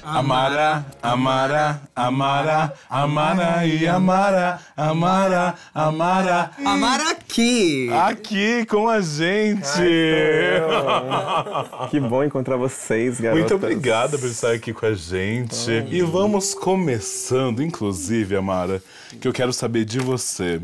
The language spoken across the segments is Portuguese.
Amara, Amara, Amara, Amara e Amara, Amara, Amara. Amara aqui! Aqui com a gente! Que bom encontrar vocês, garotas. Muito obrigada por estar aqui com a gente. E vamos começando, inclusive, Amara, que eu quero saber de você.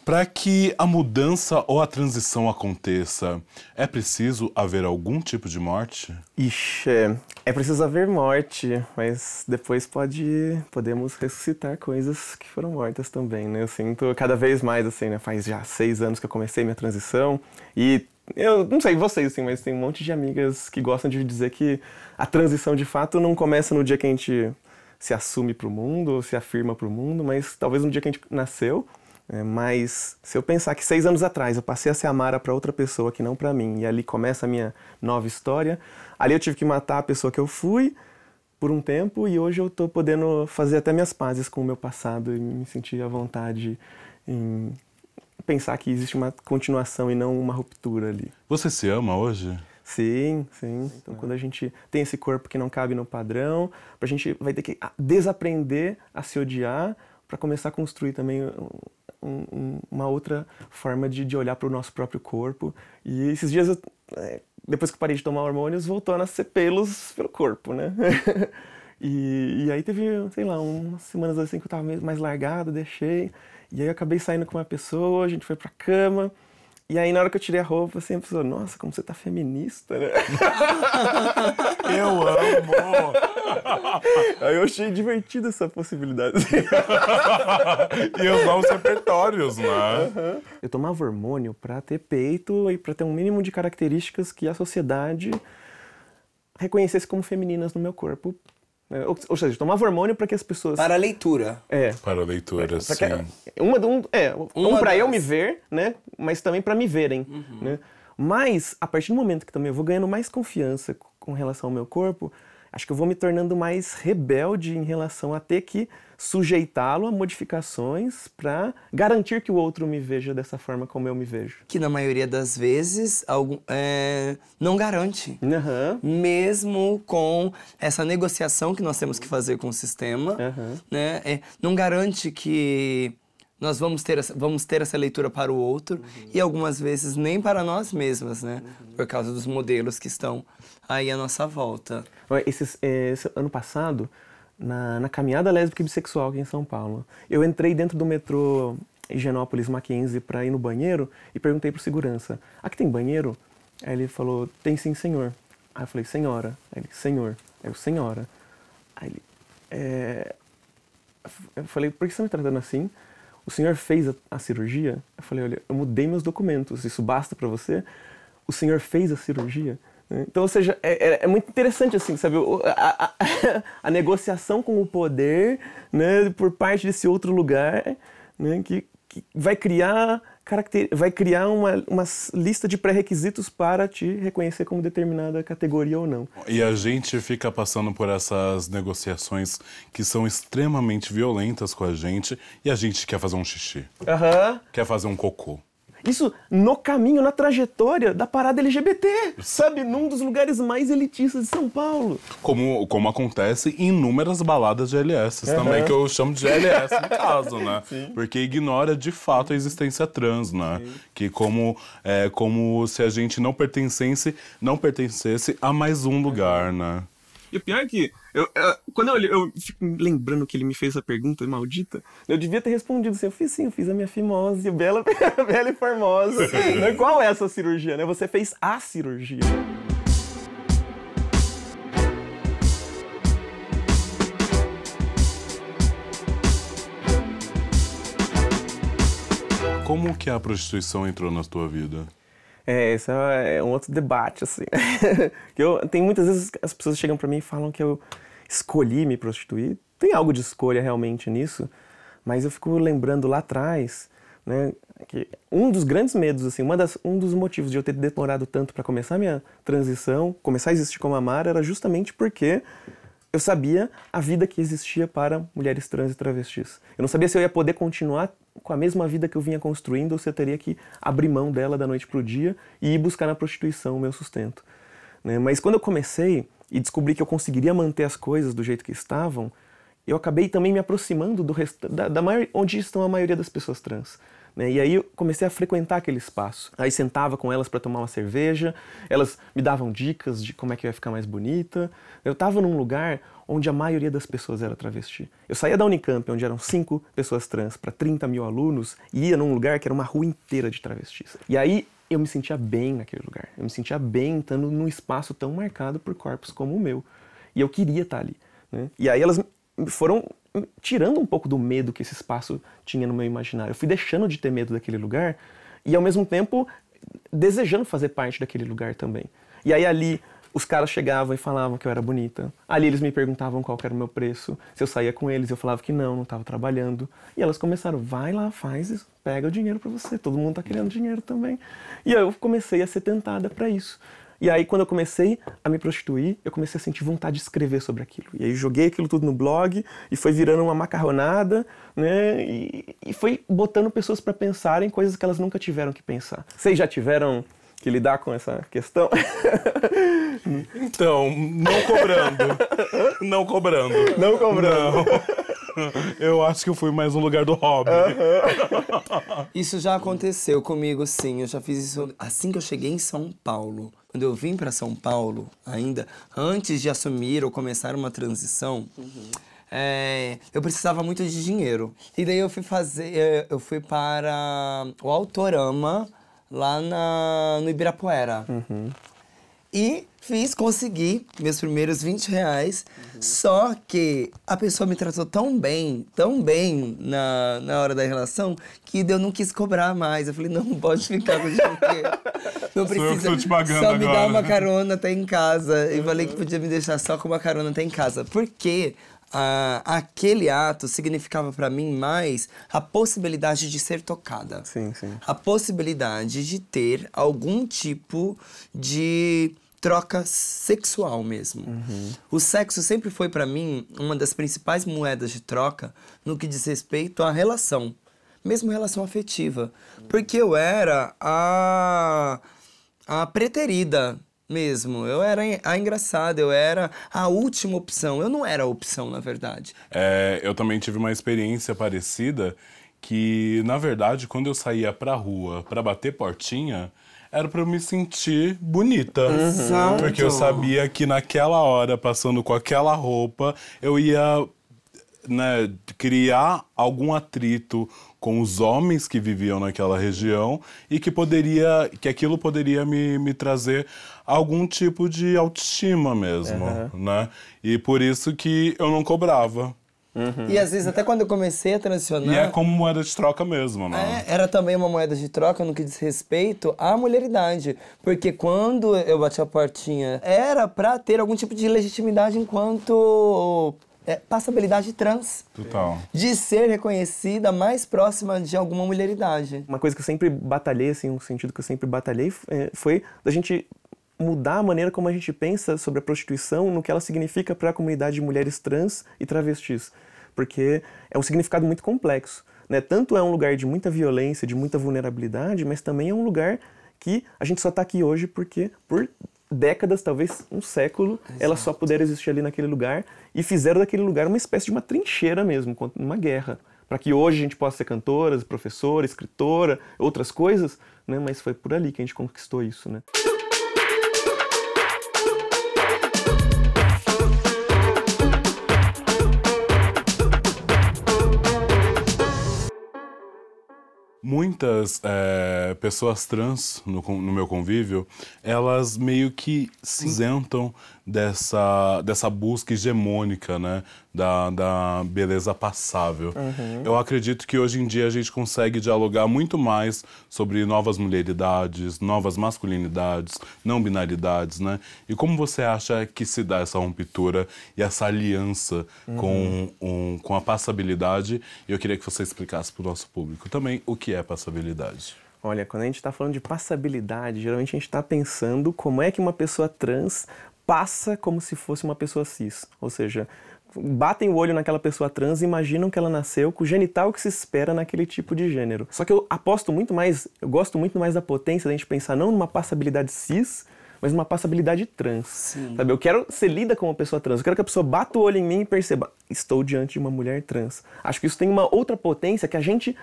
Para que a mudança ou a transição aconteça, é preciso haver algum tipo de morte? Ixi, é preciso haver morte, mas depois podemos ressuscitar coisas que foram mortas também, né? Eu sinto cada vez mais, assim, né? Faz já 6 anos que eu comecei minha transição e eu não sei vocês, assim, mas tem um monte de amigas que gostam de dizer que a transição, de fato, não começa no dia que a gente se assume pro mundo ou se afirma pro mundo, mas talvez no dia que a gente nasceu. Mas se eu pensar que 6 anos atrás eu passei a ser Amara para outra pessoa que não para mim, e ali começa a minha nova história, ali eu tive que matar a pessoa que eu fui por um tempo e hoje eu tô podendo fazer até minhas pazes com o meu passado e me sentir à vontade em pensar que existe uma continuação e não uma ruptura ali. Você se ama hoje? Sim, sim. Então, quando a gente tem esse corpo que não cabe no padrão, a gente vai ter que desaprender a se odiar para começar a construir também uma outra forma de olhar para o nosso próprio corpo. E esses dias, depois que eu parei de tomar hormônios, voltou a nascer pelos pelo corpo, né? E aí teve, sei lá, umas semanas assim que eu tava mais largado, deixei. E aí eu acabei saindo com uma pessoa, a gente foi pra cama. E aí na hora que eu tirei a roupa, assim, a pessoa, nossa, como você tá feminista, né? Eu amo! Aí eu achei divertida essa possibilidade. E os novos repertórios, né? Eu tomava hormônio pra ter peito e pra ter um mínimo de características que a sociedade reconhecesse como femininas no meu corpo. Ou seja, eu tomava hormônio pra que as pessoas... Para a leitura. Para a leitura, sim. Pra eu me ver, né? Mas também pra me verem, né? Mas, a partir do momento que também eu vou ganhando mais confiança com relação ao meu corpo, acho que eu vou me tornando mais rebelde em relação a ter que sujeitá-lo a modificações para garantir que o outro me veja dessa forma como eu me vejo. Que na maioria das vezes não garante. Mesmo com essa negociação que nós temos que fazer com o sistema, né? Não garante que nós vamos ter essa leitura para o outro e algumas vezes nem para nós mesmas, né? Por causa dos modelos que estão aí à nossa volta. Esse ano passado, na caminhada lésbica e bissexual aqui em São Paulo, eu entrei dentro do metrô Higienópolis Mackenzie para ir no banheiro e perguntei pro segurança, aqui tem banheiro? Aí ele falou, tem sim, senhor. Aí eu falei, senhora. Aí ele, senhor. Aí eu, senhora. Aí ele, eu falei, por que você tá me tratando assim? O senhor fez a cirurgia? Eu falei, olha, eu mudei meus documentos, isso basta pra você? O senhor fez a cirurgia? Então, ou seja, é muito interessante, assim, sabe, a negociação com o poder, né, por parte desse outro lugar, né, que vai criar uma lista de pré-requisitos para te reconhecer como determinada categoria ou não. E a gente fica passando por essas negociações que são extremamente violentas com a gente e a gente quer fazer um xixi. Quer fazer um cocô. Isso no caminho, na trajetória da parada LGBT, sabe? Num dos lugares mais elitistas de São Paulo. Como acontece em inúmeras baladas de LS também, que eu chamo de LS no caso, né? Sim. Porque ignora de fato a existência trans, né? Sim. Que como se a gente não pertencesse a mais um lugar, né? E o pior é que, quando eu olhei, eu fico lembrando que ele me fez a pergunta maldita, eu devia ter respondido assim, eu fiz a minha fimose, bela e formosa. Qual é essa cirurgia, né? Você fez a cirurgia. Como que a prostituição entrou na tua vida? Esse é um outro debate, assim. Tem muitas vezes as pessoas chegam pra mim e falam que eu escolhi me prostituir. Tem algo de escolha realmente nisso, mas eu fico lembrando lá atrás, né, que um dos grandes medos, assim, um dos motivos de eu ter demorado tanto pra começar a minha transição, começar a existir como Amara, era justamente porque eu sabia a vida que existia para mulheres trans e travestis. Eu não sabia se eu ia poder continuar com a mesma vida que eu vinha construindo ou se eu teria que abrir mão dela da noite pro dia e ir buscar na prostituição o meu sustento. Né? Mas quando eu comecei, e descobri que eu conseguiria manter as coisas do jeito que estavam, eu acabei também me aproximando do onde estão a maioria das pessoas trans. Né? E aí eu comecei a frequentar aquele espaço. Aí sentava com elas para tomar uma cerveja, elas me davam dicas de como é que eu ia ficar mais bonita. Eu estava num lugar onde a maioria das pessoas era travesti. Eu saía da Unicamp, onde eram 5 pessoas trans, para 30 mil alunos, e ia num lugar que era uma rua inteira de travestis. E aí eu me sentia bem naquele lugar. Eu me sentia bem estando num espaço tão marcado por corpos como o meu. E eu queria estar ali. Né? E aí elas foram tirando um pouco do medo que esse espaço tinha no meu imaginário. Eu fui deixando de ter medo daquele lugar e, ao mesmo tempo, desejando fazer parte daquele lugar também. E aí ali os caras chegavam e falavam que eu era bonita. Ali eles me perguntavam qual era o meu preço. Se eu saía com eles, eu falava que não estava trabalhando. E elas começaram, vai lá, faz isso, pega o dinheiro pra você. Todo mundo tá querendo dinheiro também. E aí eu comecei a ser tentada pra isso. E aí, quando eu comecei a me prostituir, eu comecei a sentir vontade de escrever sobre aquilo. E aí joguei aquilo tudo no blog e foi virando uma macarronada, né? E foi botando pessoas para pensarem coisas que elas nunca tiveram que pensar. Vocês já tiveram que lidar com essa questão? Então, não cobrando. Não cobrando. Não cobrando. Não. Eu acho que eu fui mais um lugar do hobby. Isso já aconteceu comigo, sim. Eu já fiz isso assim que eu cheguei em São Paulo. Quando eu vim para São Paulo, ainda antes de assumir ou começar uma transição, eu precisava muito de dinheiro. E daí eu fui para o Autorama, lá no Ibirapuera. E consegui meus primeiros 20 reais. Só que a pessoa me tratou tão bem na hora da relação, que eu não quis cobrar mais. Eu falei, não pode ficar com o dinheiro. Não precisa, eu que tô te pagando só me agora. dá uma carona até em casa. E falei que podia me deixar só com uma carona até em casa. Porque aquele ato significava pra mim mais a possibilidade de ser tocada. Sim, sim. A possibilidade de ter algum tipo de troca sexual mesmo. O sexo sempre foi pra mim uma das principais moedas de troca no que diz respeito à relação, mesmo relação afetiva, porque eu era a preterida mesmo, eu era a engraçada, eu era a última opção, eu não era a opção, na verdade. Eu também tive uma experiência parecida que, na verdade, quando eu saía pra rua pra bater portinha, era pra eu me sentir bonita. Exato. Porque eu sabia que naquela hora, passando com aquela roupa, eu ia, né, criar algum atrito com os homens que viviam naquela região e que aquilo poderia me trazer algum tipo de autoestima mesmo, né? E por isso que eu não cobrava. E às vezes, até quando eu comecei a transicionar... E é como moeda de troca mesmo, né? Era também uma moeda de troca no que diz respeito à mulheridade. Porque quando eu bati a portinha, era pra ter algum tipo de legitimidade enquanto passabilidade trans. Total. De ser reconhecida mais próxima de alguma mulheridade. Uma coisa que eu sempre batalhei, assim, um sentido que eu sempre batalhei, foi da gente mudar a maneira como a gente pensa sobre a prostituição no que ela significa para a comunidade de mulheres trans e travestis. Porque é um significado muito complexo, né? Tanto é um lugar de muita violência, de muita vulnerabilidade, mas também é um lugar que a gente só está aqui hoje porque, por décadas, talvez um século, elas só puderam existir ali naquele lugar e fizeram daquele lugar uma espécie de uma trincheira mesmo, uma guerra. Para que hoje a gente possa ser cantora, professora, escritora, outras coisas, né? Mas foi por ali que a gente conquistou isso, né? Muitas pessoas trans no meu convívio, elas meio que se isentam dessa busca hegemônica, né? Da beleza passável. Eu acredito que hoje em dia a gente consegue dialogar muito mais sobre novas mulheridades, novas masculinidades, não binaridades, né? E como você acha que se dá essa ruptura e essa aliança com a passabilidade? E eu queria que você explicasse para o nosso público também o que é passabilidade. Olha, quando a gente está falando de passabilidade, geralmente a gente está pensando como é que uma pessoa trans passa como se fosse uma pessoa cis. Ou seja, batem o olho naquela pessoa trans e imaginam que ela nasceu com o genital que se espera naquele tipo de gênero. Só que eu gosto muito mais da potência da gente pensar não numa passabilidade cis, mas uma passabilidade trans. Sim. Sabe? Eu quero ser lida como uma pessoa trans. Eu quero que a pessoa bata o olho em mim e perceba, estou diante de uma mulher trans. Acho que isso tem uma outra potência que a gente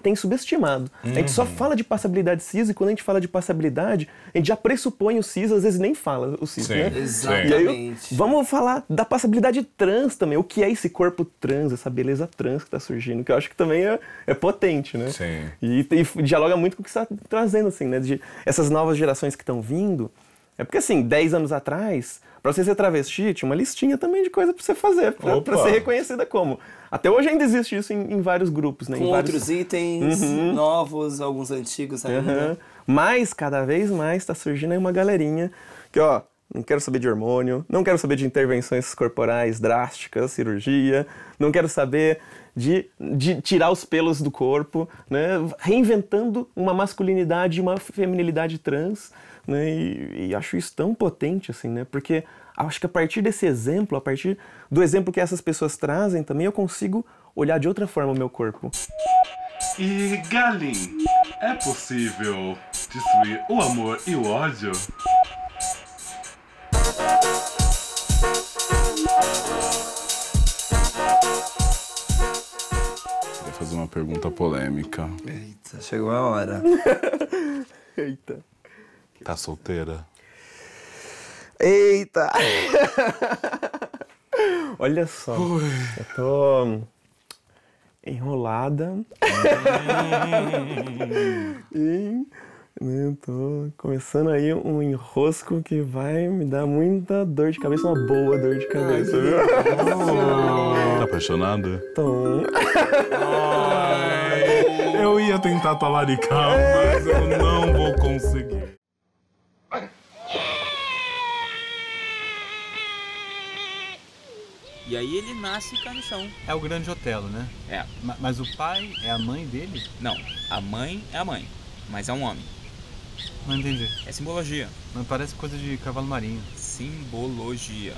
tem subestimado. A gente só fala de passabilidade cis, e quando a gente fala de passabilidade, a gente já pressupõe o cis, às vezes nem fala o cis, né? Exatamente. E aí, vamos falar da passabilidade trans também. O que é esse corpo trans, essa beleza trans que tá surgindo, que eu acho que também é potente, né? Sim. E dialoga muito com o que você está trazendo, assim, né? De essas novas gerações que estão vindo. É porque, assim, 10 anos atrás, pra você ser travesti, tinha uma listinha também de coisa pra você fazer, pra ser reconhecida como. Até hoje ainda existe isso em vários grupos, né? Com outros itens novos, alguns antigos ainda. Mas, cada vez mais, tá surgindo aí uma galerinha que, ó, não quero saber de hormônio, não quero saber de intervenções corporais drásticas, cirurgia, não quero saber de tirar os pelos do corpo, né? Reinventando uma masculinidade e uma feminilidade trans, né? E acho isso tão potente, assim, né? Porque acho que a partir desse exemplo, a partir do exemplo que essas pessoas trazem também, eu consigo olhar de outra forma o meu corpo. E, Galin, é possível destruir o amor e o ódio? Queria fazer uma pergunta polêmica. Eita, chegou a hora. Eita. Tá solteira? Eita! Olha só, eu tô enrolada e eu tô começando aí um enrosco que vai me dar muita dor de cabeça, uma boa dor de cabeça, viu? Tá apaixonada? Então... Eu ia tentar talaricar, mas eu não vou conseguir. E aí ele nasce e cai no chão. É o grande Otelo, né? É. Mas o pai é a mãe dele? Não, a mãe é a mãe, mas é um homem. Não entendi. É simbologia. Mas parece coisa de cavalo marinho. Simbologia.